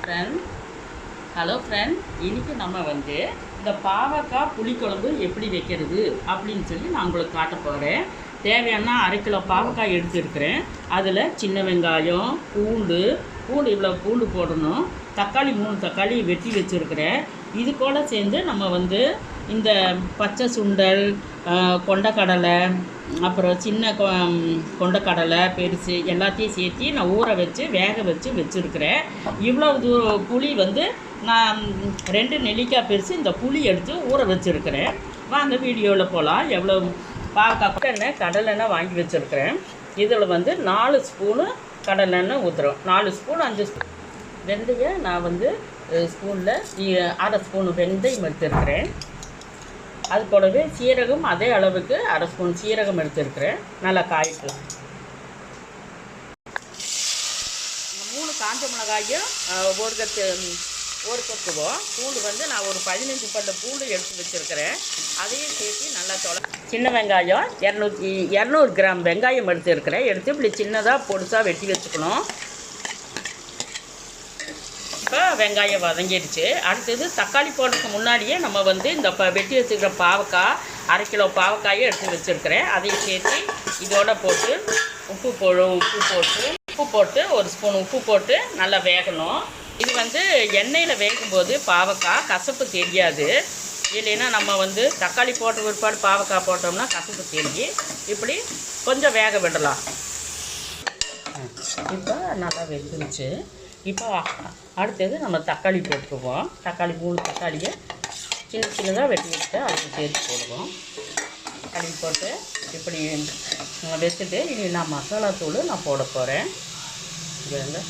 Hello friend, இன்றைக்கி நம்ம வந்து இந்த பாவக்காய் புளிக்குழம்பு எப்படி வைக்கிறது அப்படின்னு சொல்லி நான் உங்களுக்கு காட்ட போகிறேன். தேவையான 1/2 கிலோ பாவக்காய் எடுத்துருக்கிறேன். அதில் சின்ன வெங்காயம், பூண்டு இவ்வளோ பூண்டு போடணும். தக்காளி 3 தக்காளி வெட்டி வச்சுருக்கிறேன். இது கூட சேர்ந்து நம்ம வந்து இந்த பச்சை சுண்டல், கொண்டக்கடலை, அப்புறம் சின்ன கொண்டக்கடலை பெருசு எல்லாத்தையும் சேர்த்து நான் ஊற வச்சு வேக வச்சு வச்சுருக்கிறேன். இவ்வளோ புளி வந்து நான் 2 நெல்லிக்காய் பெருசு இந்த புளி எடுத்து ஊற வச்சுருக்கிறேன். வாங்க வீடியோவில் போகலாம். எவ்வளோ பாவக்காய் கடலெண்ணெய் வாங்கி வச்சுருக்கிறேன். இதில் வந்து 4 ஸ்பூனு கடலெண்ணெய் ஊற்றுறோம். 4 ஸ்பூன் 5 ஸ்பூன் வெந்தயம் நான் வந்து ஸ்பூனில் 1/2 ஸ்பூன் வெந்தயம் எடுத்துருக்கிறேன். அது கூடவே சீரகம் அதே அளவுக்கு 1/2 ஸ்பூன் சீரகம் எடுத்துருக்கிறேன். நல்லா காய்க்கலாம். 3 காஞ்ச மிளகாயும் ஒரு கத்துவோம். பூண்டு வந்து நான் ஒரு 15 பல்லு பூண்டு எடுத்து வச்சுருக்கிறேன். அதையும் சேர்த்து நல்லா சின்ன வெங்காயம் 200 கிராம் வெங்காயம் எடுத்துருக்கிறேன். எடுத்து இப்படி சின்னதாக பொடிசாக வெட்டி வச்சுக்கணும். இப்போ வெங்காயம் வதங்கிடுச்சு. அடுத்தது தக்காளி போடுறதுக்கு முன்னாடியே நம்ம வந்து இந்த வெட்டி வச்சுக்கிற பாவக்காய் 1/2 கிலோ பாவக்காயை எடுத்து வச்சுருக்கிறேன். அதையும் சேர்த்து இதோட போட்டு உப்பு போட்டு 1 ஸ்பூன் உப்பு போட்டு நல்லா வேகணும். இது வந்து எண்ணெயில் வேகும்போது பாவக்காய் கசப்பு தெரியாது. இல்லைன்னா நம்ம வந்து தக்காளி போட்ட பிற்பாடு பாவக்காய் போட்டோம்னா கசப்பு தெரியும். இப்படி கொஞ்சம் வேக விடலாம். இப்போ நல்லா வெந்துருச்சு. இப்போ அடுத்தது நம்ம தக்காளி போட்டுக்குவோம். தக்காளி 3 தக்காளியை சின்னதாக வெட்டி வச்சுட்டு அதுக்கு சேர்த்து போடுவோம். தக்காளி போட்டு இப்படி வச்சுட்டு இனி நான் மசாலா தூள் நான் போட போகிறேன். இது வந்து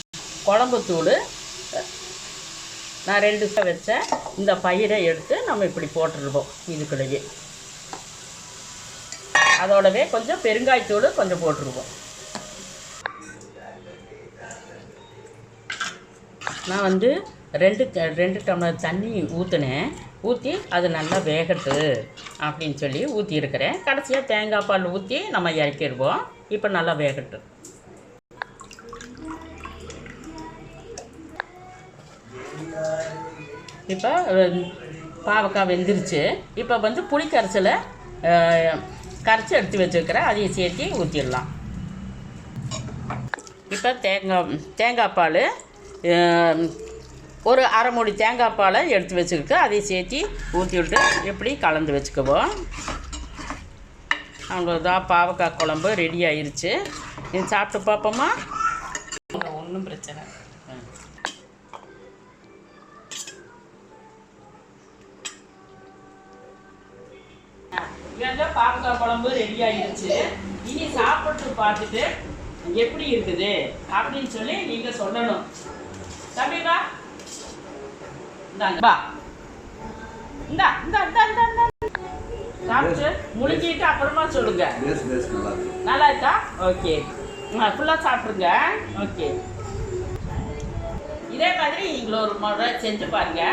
குழம்பு தூள் நான் 2 வச்ச இந்த பயிரை எடுத்து நம்ம இப்படி போட்டுருவோம். இதுக்குள்ளேயே அதோடவே கொஞ்சம் பெருங்காயத்தூள் கொஞ்சம் போட்டுருவோம். நான் வந்து 2 டம்ளர் தண்ணி ஊற்றி அது நல்லா வேகட்டு அப்படின்னு சொல்லி ஊற்றிருக்கிறேன். கடைசியாக தேங்காய் பால் ஊற்றி நம்ம இறக்கிடுவோம். இப்போ நல்லா வேகட்டு. இப்போ பாவக்காய் வெந்துருச்சு. இப்போ வந்து புளி கரைசலை கரைச்சி எடுத்து வச்சுருக்கிறேன். அதையும் சேர்த்து ஊற்றிடலாம். இப்போ தேங்காய் பால் ஒரு 1/2 மூடி தேங்காய் பாலை எடுத்து வச்சுக்கிட்டு அதையும் சேர்த்து ஊற்றி விட்டு எப்படி கலந்து வச்சுக்குவோம். அவ்வளோதான், பாவக்காய் குழம்பு ரெடி ஆயிடுச்சு. இது சாப்பிட்டு பார்ப்போமா? ஒன்றும் பிரச்சனை. பாவக்காய் குழம்பு ரெடி ஆயிடுச்சு. இனி சாப்பிட்டு பார்த்துட்டு எப்படி இருக்குது அப்படின்னு சொல்லி நீங்கள் சொல்லணும். தம்பிப்பா இந்தாங்க, இந்தா சாப்பிட்டு முழுங்கிட்டு அப்புறமா சொல்லுங்க. நல்லா இருக்கா? ஓகே, ஃபுல்லாக சாப்பிட்ருங்க. ஓகே, இதே மாதிரி நீங்களும் ஒரு முறை செஞ்சு பாருங்க.